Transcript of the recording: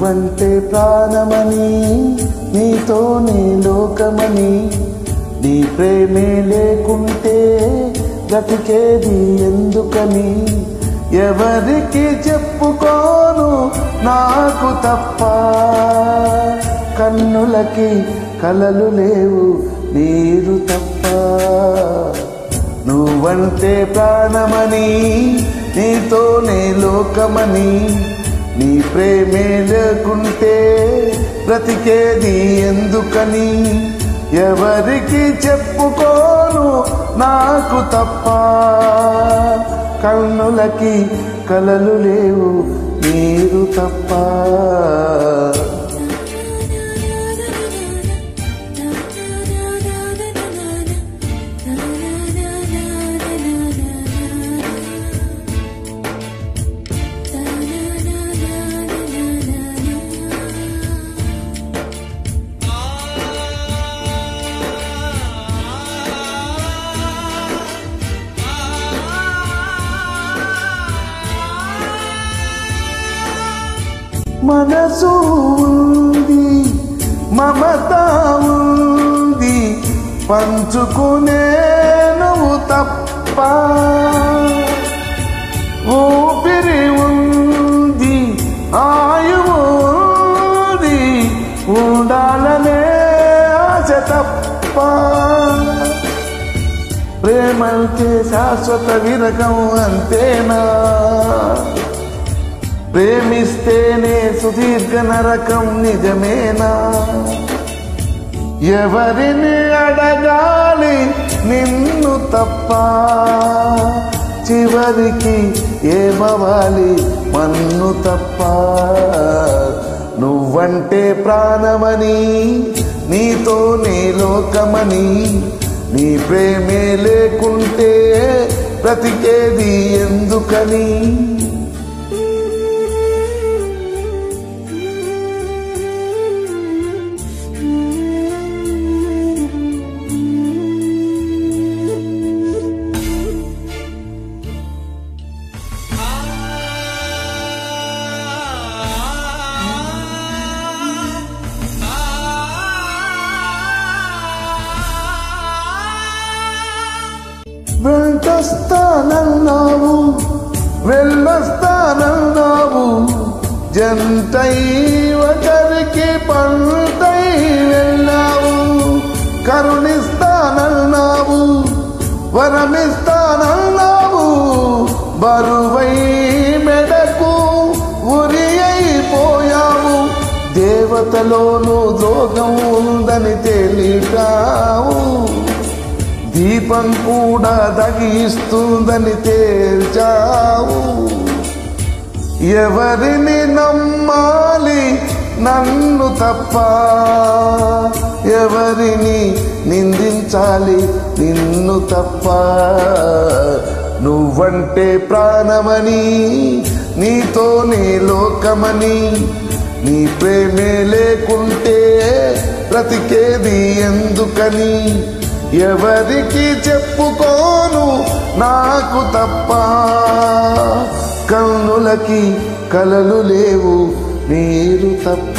నువ్వంటే ప్రాణమని, నీతోనే లోకమని, నీ ప్రేమే లేకుంటే బ్రతికేది ఎందుకని, ఎవరికి చెప్పుకోను నాకు తప్ప, కన్నులకి కలలు లేవు నీరు తప్ప. నువ్వంటే ప్రాణమని, నీతోనే లోకమని, నీ ప్రేమే లేకుంటే బ్రతికేది ఎందుకని, ఎవరికి చెప్పుకోను నాకు తప్ప, కన్నులకి కలలు లేవు నీరు తప్ప. మనసు ఉంది, మమత ఉంది, పంచుకునే నువ్వు తప్ప, ఊపిరి ఉంది, ఆయువు ఉంది, ఉండాలనే ఆశ తప్ప. ప్రేమంటే శాశ్వత విరగం అంతేనా, ప్రేమిస్తేనే సుదీర్ఘ నరకం నిజమేనా, ఎవరిని అడగాలి నిన్ను తప్ప, చివరికి ఏమవాలి మన్ను తప్ప. నువ్వంటే ప్రాణమని, నీతోనే లోకమని, నీ ప్రేమే లేకుంటే బ్రతికేది ఎందుకని. వెంటొస్తానన్నావు, వెళ్ళొస్తానన్నావు, జంటై ఒకరికి పంటై వెళ్ళావు, కరుణిస్తానన్నావు, వరమిస్తానన్నావు, బరువై మెడకు ఉరి అయిపోయావు, దేవతలోనూ జోగం ఉందని తేలిటావు, దీపం కూడా దగిస్తుందని తేల్చావు. ఎవరిని నమ్మాలి నన్ను తప్ప, ఎవరిని నిందించాలి నిన్ను తప్ప. నువ్వంటే ప్రాణమని, నీతోనే లోకమని, నీ ప్రేమే లేకుంటే బ్రతికేది ఎందుకని, ఎవరికి చెప్పుకోను నాకు తప్ప, కన్నులకి కలలు లేవు నీరు తప్ప.